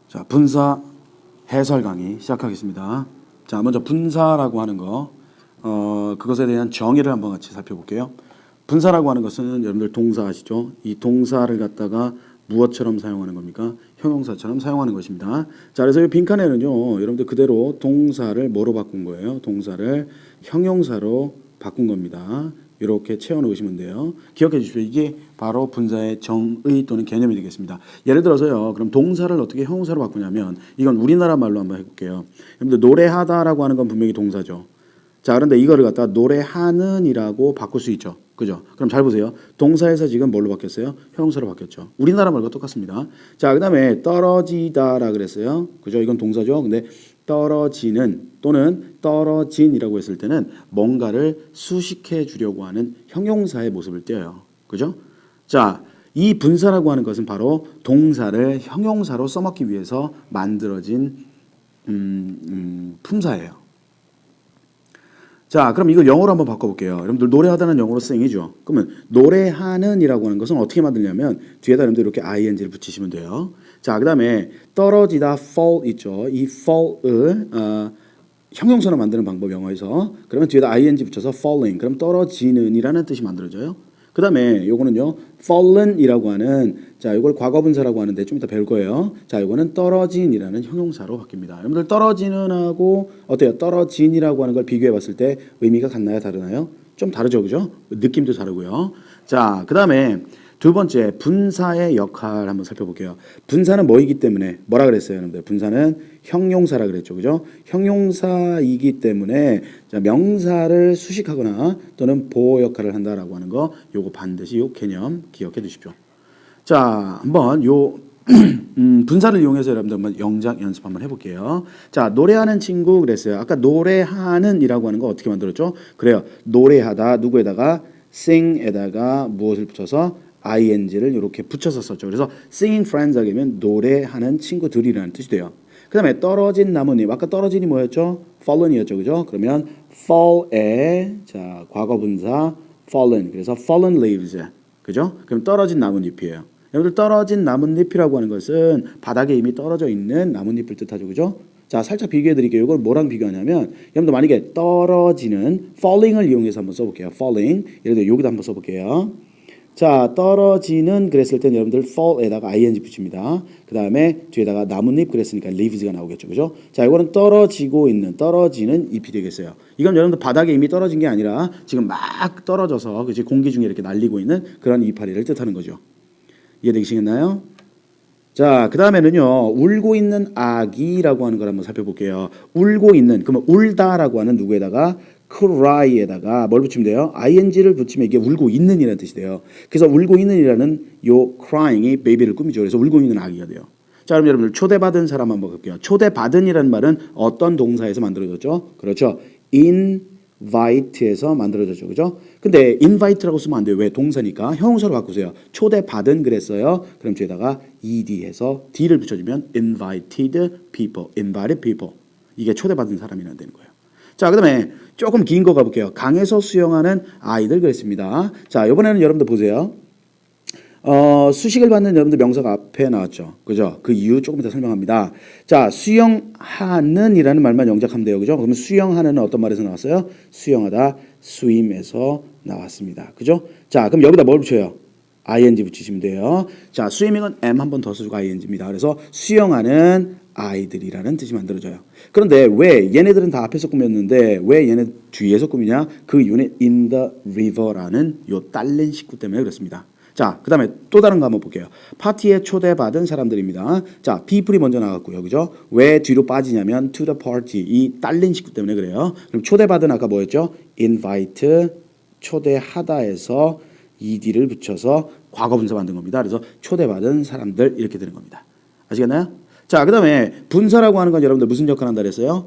자, 분사 해설 강의 시작하겠습니다. 자, 먼저 분사라고 하는 거, 그것에 대한 정의를 한번 같이 살펴볼게요. 분사라고 하는 것은 여러분들 동사 아시죠? 이 동사를 갖다가 무엇처럼 사용하는 겁니까? 형용사처럼 사용하는 것입니다. 자, 그래서 이 빈칸에는요, 여러분들 그대로 동사를 뭐로 바꾼 거예요? 동사를 형용사로 바꾼 겁니다. 이렇게 채워놓으시면 돼요. 기억해 주십시오. 이게 바로 분사의 정의 또는 개념이 되겠습니다. 예를 들어서요. 그럼 동사를 어떻게 형용사로 바꾸냐면 이건 우리나라 말로 한번 해볼게요. 여러분들 노래하다라고 하는 건 분명히 동사죠. 자, 그런데 이거를 갖다 노래하는이라고 바꿀 수 있죠. 그죠? 그럼 잘 보세요. 동사에서 지금 뭘로 바뀌었어요? 형용사로 바뀌었죠. 우리나라 말과 똑같습니다. 자, 그 다음에 떨어지다라 그랬어요. 그죠? 이건 동사죠. 근데 떨어지는 또는 떨어진이라고 했을 때는 뭔가를 수식해 주려고 하는 형용사의 모습을 띄어요. 그죠? 자, 이 분사라고 하는 것은 바로 동사를 형용사로 써먹기 위해서 만들어진 품사예요. 자, 그럼 이걸 영어로 한번 바꿔볼게요. 여러분들 노래하다는 영어로 sing이죠. 그러면 노래하는이라고 하는 것은 어떻게 만들냐면 뒤에다 여러분들 이렇게 ing를 붙이시면 돼요. 자, 그 다음에 떨어지다 fall 있죠. 이 fall을 형용사로 만드는 방법 영어에서 그러면 뒤에다 ing 붙여서 falling 그럼 떨어지는이라는 뜻이 만들어져요. 그 다음에 요거는요 fallen이라고 하는 자 이걸 과거분사라고 하는데 좀 이따 배울 거예요. 자 이거는 떨어진이라는 형용사로 바뀝니다. 여러분들 떨어지는하고 어때요? 떨어진이라고 하는 걸 비교해 봤을 때 의미가 같나요? 다르나요? 좀 다르죠, 그죠? 느낌도 다르고요. 자, 그 다음에 두 번째 분사의 역할 한번 살펴볼게요. 분사는 뭐이기 때문에 뭐라 그랬어요, 여러분들? 분사는 형용사라 그랬죠, 그죠? 형용사이기 때문에 자, 명사를 수식하거나 또는 보호 역할을 한다라고 하는 거, 요거 반드시 요 개념 기억해 두십시오. 자, 한번 요 분사를 이용해서 여러분들 한번 영작 연습 한번 해볼게요. 자, 노래하는 친구 그랬어요. 아까 노래하는이라고 하는 거 어떻게 만들었죠? 그래요. 노래하다 누구에다가 sing에다가 무엇을 붙여서 ing를 이렇게 붙여서 썼죠. 그래서 singing friends 하게 되면 노래하는 친구들이라는 뜻이 돼요. 그 다음에 떨어진 나뭇잎. 아까 떨어진이 뭐였죠? fallen이었죠. 그죠? 그러면 fall의 자 과거분사 fallen. 그래서 fallen leaves. 그죠? 그럼 떨어진 나뭇잎이에요. 여러분들 떨어진 나뭇잎이라고 하는 것은 바닥에 이미 떨어져 있는 나뭇잎을 뜻하죠. 그죠? 자, 살짝 비교해 드릴게요. 이걸 뭐랑 비교하냐면 여러분들 만약에 떨어지는 falling을 이용해서 한번 써볼게요. falling. 예를 들어 여기다 한번 써볼게요. 자, 떨어지는 그랬을 땐 여러분들 fall에다가 ing 붙입니다. 그 다음에 뒤에다가 나뭇잎 그랬으니까 leaves가 나오겠죠. 그죠? 자, 이거는 떨어지고 있는, 떨어지는 잎이 되겠어요. 이건 여러분들 바닥에 이미 떨어진 게 아니라 지금 막 떨어져서 그치? 공기 중에 이렇게 날리고 있는 그런 이파리를 뜻하는 거죠. 이해되시겠나요? 자, 그 다음에는요, 울고 있는 아기라고 하는 걸 한번 살펴볼게요. 울고 있는, 그러면 울다라고 하는 누구에다가 cry에다가 뭘 붙이면 돼요? ing를 붙이면 이게 울고 있는이라는 뜻이 돼요. 그래서 울고 있는이라는 요 crying이 베이비를 꾸미죠. 그래서 울고 있는 아기가 돼요. 자, 그럼 여러분들 초대받은 사람 한번 볼게요. 초대받은이라는 말은 어떤 동사에서 만들어졌죠? 그렇죠. invite에서 만들어졌죠. 그죠? 근데 invite라고 쓰면 안 돼요. 왜? 동사니까. 형용사로 바꾸세요. 초대받은 그랬어요. 그럼 뒤에다가 ed해서 d를 붙여주면 invited people, invited people. 이게 초대받은 사람이라는 되는 거예요. 자, 그 다음에 조금 긴 거 가볼게요. 강에서 수영하는 아이들 그랬습니다. 자, 이번에는 여러분들 보세요. 수식을 받는 여러분들 명사가 앞에 나왔죠. 그죠? 그 이유 조금 이따 설명합니다. 자, 수영하는 이라는 말만 영작하면 돼요. 그죠? 그러면 수영하는 어떤 말에서 나왔어요? 수영하다, swim에서 나왔습니다. 그죠? 자, 그럼 여기다 뭘 붙여요? ing 붙이시면 돼요. 자, swimming은 m 한 번 더 써주고 ing입니다. 그래서 수영하는 아이들이라는 뜻이 만들어져요. 그런데 왜 얘네들은 다 앞에서 꾸몄는데 왜 얘네 뒤에서 꾸미냐? 그 이유는 in the river라는 요 딸린 식구 때문에 그렇습니다. 자, 그 다음에 또 다른 거 한번 볼게요. 파티에 초대받은 사람들입니다. 자, people이 먼저 나왔고요. 그죠? 왜 뒤로 빠지냐면 to the party. 이 딸린 식구 때문에 그래요. 그럼 초대받은 아까 뭐였죠? invite, 초대하다에서 ed를 붙여서 과거분사 만든 겁니다. 그래서 초대받은 사람들 이렇게 되는 겁니다. 아시겠나요? 자, 그 다음에 분사라고 하는 건 여러분들 무슨 역할을 한다 그랬어요?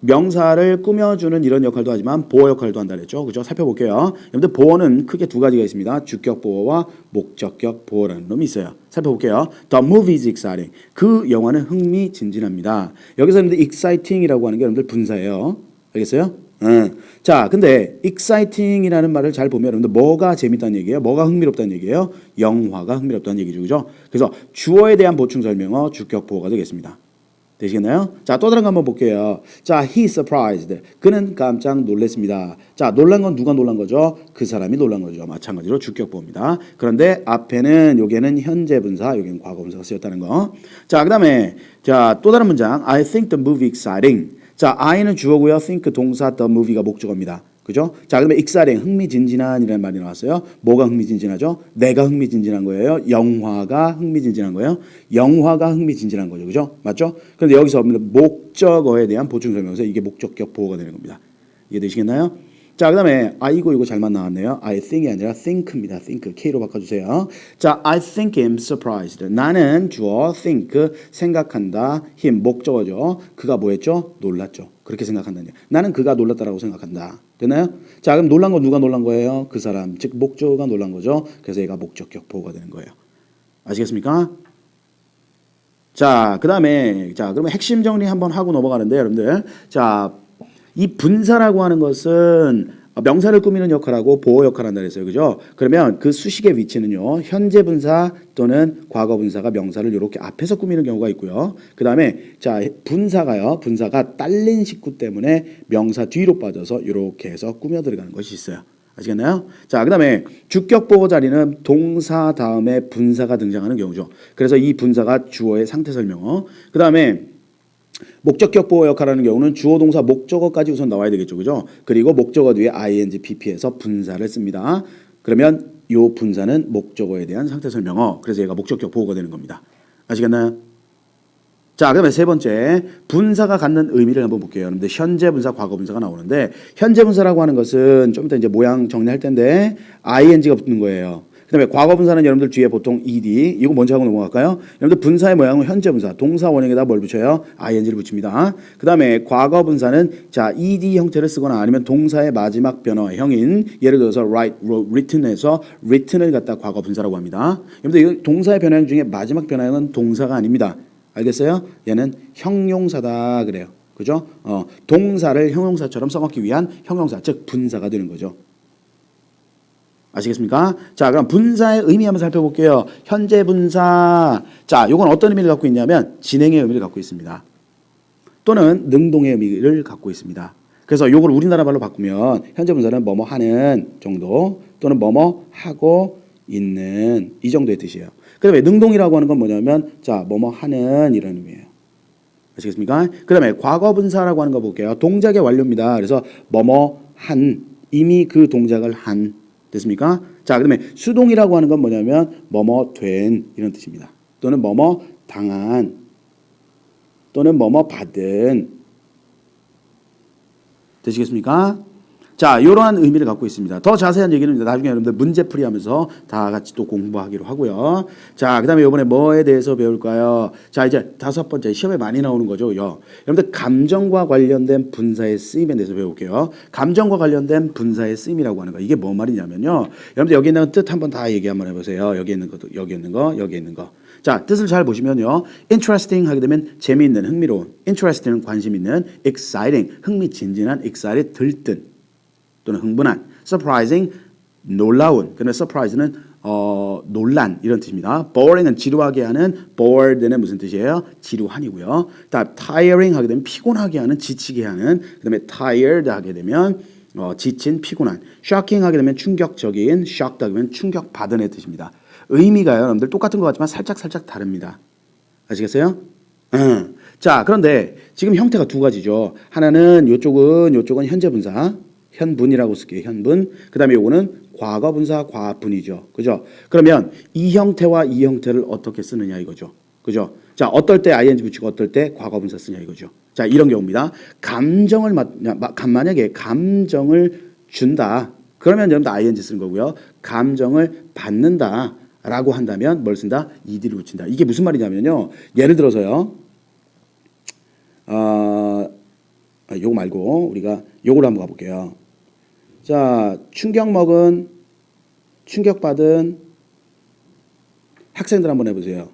명사를 꾸며주는 이런 역할도 하지만 보호 역할도 한다 그랬죠. 그죠? 살펴볼게요. 여러분들 보호는 크게 두 가지가 있습니다. 주격 보호와 목적격 보호라는 놈이 있어요. 살펴볼게요. The movie is exciting. 그 영화는 흥미진진합니다. 여기서 여러분들 exciting이라고 하는 게 여러분들 분사예요. 알겠어요? 자, 근데 exciting이라는 말을 잘 보면 여러분들 뭐가 재밌다는 얘기예요? 뭐가 흥미롭다는 얘기예요? 영화가 흥미롭다는 얘기죠. 그죠? 그래서 주어에 대한 보충 설명어 주격 보호가 되겠습니다. 되시겠나요? 자, 또 다른 거 한번 볼게요. 자, he surprised. 그는 깜짝 놀랐습니다. 자, 놀란 건 누가 놀란 거죠? 그 사람이 놀란 거죠. 마찬가지로 주격 보호입니다. 그런데 앞에는 여기에는 현재 분사, 여기는 과거 분사가 쓰였다는 거. 자, 그다음에 자, 또 다른 문장. I think the movie exciting. 자, I는 주어고요. think 동사 the movie가 목적어입니다. 그죠? 자, 그러면 exciting 흥미진진한이라는 말이 나왔어요. 뭐가 흥미진진하죠? 내가 흥미진진한 거예요. 영화가 흥미진진한 거예요. 영화가 흥미진진한 거죠. 그죠? 맞죠? 그런데 여기서 목적어에 대한 보충 설명에서 이게 목적격 보호가 되는 겁니다. 이해되시겠나요? 자, 그다음에 아이고 이거 잘만 나왔네요. I think이 아니라 think입니다. think K로 바꿔주세요. 자, I think him surprised. 나는 주어 think 생각한다. him 목적어죠. 그가 뭐했죠? 놀랐죠. 그렇게 생각한다는 얘기. 나는 그가 놀랐다라고 생각한다. 됐나요? 자, 그럼 놀란 건 누가 놀란 거예요? 그 사람, 즉 목적어가 놀란 거죠. 그래서 얘가 목적격 보호가 되는 거예요. 아시겠습니까? 자, 그다음에 자, 그러면 핵심 정리 한번 하고 넘어가는데 여러분들, 자, 이 분사라고 하는 것은 명사를 꾸미는 역할하고 보호 역할을 한다 그랬어요. 그죠? 그러면 그 수식의 위치는요. 현재 분사 또는 과거 분사가 명사를 이렇게 앞에서 꾸미는 경우가 있고요. 그다음에 자, 분사가요. 분사가 딸린 식구 때문에 명사 뒤로 빠져서 이렇게 해서 꾸며 들어가는 것이 있어요. 아시겠나요? 자, 그다음에 주격 보호 자리는 동사 다음에 분사가 등장하는 경우죠. 그래서 이 분사가 주어의 상태 설명어. 그다음에 목적격 보호 역할하는 경우는 주어 동사 목적어까지 우선 나와야 되겠죠. 그죠? 그리고 목적어 뒤에 ing, pp에서 분사를 씁니다. 그러면 이 분사는 목적어에 대한 상태 설명어. 그래서 얘가 목적격 보호가 되는 겁니다. 아시겠나요? 자, 그다음에 세 번째 분사가 갖는 의미를 한번 볼게요. 여러분들 현재 분사, 과거 분사가 나오는데 현재 분사라고 하는 것은 좀 이따 이제 모양 정리할 텐데 ing가 붙는 거예요. 그다음에 과거 분사는 여러분들 뒤에 보통 ed 이거 먼저 하고 넘어갈까요? 여러분들 분사의 모양은 현재 분사 동사 원형에다 뭘 붙여요? ing를 붙입니다. 그다음에 과거 분사는 자 ed 형태를 쓰거나 아니면 동사의 마지막 변화형인 예를 들어서 write, wrote, written에서 written을 갖다 과거 분사라고 합니다. 여러분들 이 동사의 변화형 중에 마지막 변화형은 동사가 아닙니다. 알겠어요? 얘는 형용사다 그래요. 그죠? 동사를 형용사처럼 써먹기 위한 형용사 즉 분사가 되는 거죠. 아시겠습니까? 자, 그럼 분사의 의미 한번 살펴볼게요. 현재 분사. 자, 이건 어떤 의미를 갖고 있냐면 진행의 의미를 갖고 있습니다. 또는 능동의 의미를 갖고 있습니다. 그래서 이걸 우리나라 말로 바꾸면 현재 분사는 뭐뭐 하는 정도 또는 뭐뭐 하고 있는 이 정도의 뜻이에요. 그다음에 능동이라고 하는 건 뭐냐면 자, 뭐뭐 하는 이런 의미예요. 아시겠습니까? 그다음에 과거 분사라고 하는 거 볼게요. 동작의 완료입니다. 그래서 뭐뭐 한 이미 그 동작을 한 됐습니까? 자, 그다음에 수동이라고 하는 건 뭐냐면 뭐뭐 된 이런 뜻입니다. 또는 뭐뭐 당한 또는 뭐뭐 받은 되시겠습니까? 자, 이러한 의미를 갖고 있습니다. 더 자세한 얘기는 나중에 여러분들 문제풀이 하면서 다 같이 또 공부하기로 하고요. 자, 그다음에 이번에 뭐에 대해서 배울까요? 자, 이제 다섯 번째 시험에 많이 나오는 거죠. 여러분들 감정과 관련된 분사의 쓰임에 대해서 배울게요. 감정과 관련된 분사의 쓰임이라고 하는 거. 이게 뭔 말이냐면요. 여러분들 여기 있는 뜻 한번 다 얘기 한번 해보세요. 여기 있는 것도, 여기 있는 거, 여기 있는 거. 자, 뜻을 잘 보시면요. interesting 하게 되면 재미있는, 흥미로운. interesting은 관심 있는, exciting 흥미진진한, excited 들뜬. 또는 흥분한, surprising 놀라운. 그런데 surprise는 놀란 이런 뜻입니다. boring은 지루하게 하는, bored는 무슨 뜻이에요? 지루한이고요. 다음 tiring 하게 되면 피곤하게 하는, 지치게 하는. 그다음에 tired 하게 되면 지친, 피곤한. shocking 하게 되면 충격적인, shocked 하게 되면 충격받은 뜻입니다. 의미가요, 여러분들 똑같은 것 같지만 살짝 다릅니다. 아시겠어요? 자, 그런데 지금 형태가 두 가지죠. 하나는 요쪽은 현재 분사. 현분이라고 쓸게요. 현분. 그다음에 요거는 과거 분사 과분이죠. 그죠? 그러면 이 형태와 이 형태를 어떻게 쓰느냐 이거죠. 그죠? 자, 어떨 때 ing 붙이고 어떨 때 과거 분사 쓰냐 이거죠. 자, 이런 경우입니다. 만약에 감정을 준다. 그러면 여러분들 ing 쓰는 거고요. 감정을 받는다라고 한다면 뭘 쓴다? ed를 붙인다. 이게 무슨 말이냐면요. 예를 들어서요. 요거 말고 우리가 요거로 한번 가볼게요. 자, 충격받은 학생들 한번 해보세요.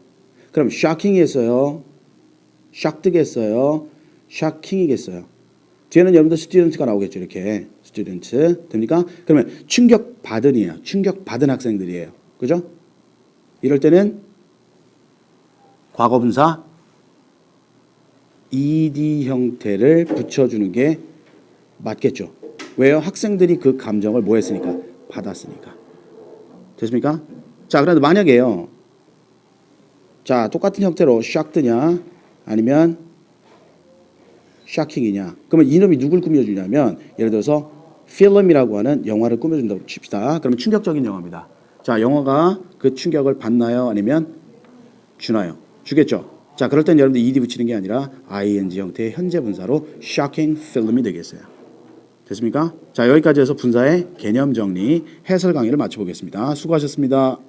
그럼 shocking이겠어요? shocked겠어요? shocking이겠어요? 뒤에는 여러분들 student가 나오겠죠. 이렇게 student 됩니까? 그러면 충격받은이에요. 충격받은 학생들이에요. 그죠? 이럴 때는 과거분사 ed 형태를 붙여주는 게 맞겠죠. 왜요? 학생들이 그 감정을 뭐 했으니까? 받았으니까. 됐습니까? 자, 그런데 만약에요. 자, 똑같은 형태로 shocked냐 아니면 shocking이냐. 그러면 이놈이 누굴 꾸며주냐면 예를 들어서 필름이라고 하는 영화를 꾸며준다고 칩시다. 그러면 충격적인 영화입니다. 자, 영화가 그 충격을 받나요? 아니면 주나요? 주겠죠. 자, 그럴 땐 여러분들 ed 붙이는 게 아니라 ing 형태의 현재 분사로 shocking film이 되겠어요. 됐습니까? 자, 여기까지 해서 분사의 개념 정리, 해설 강의를 마쳐보겠습니다. 수고하셨습니다.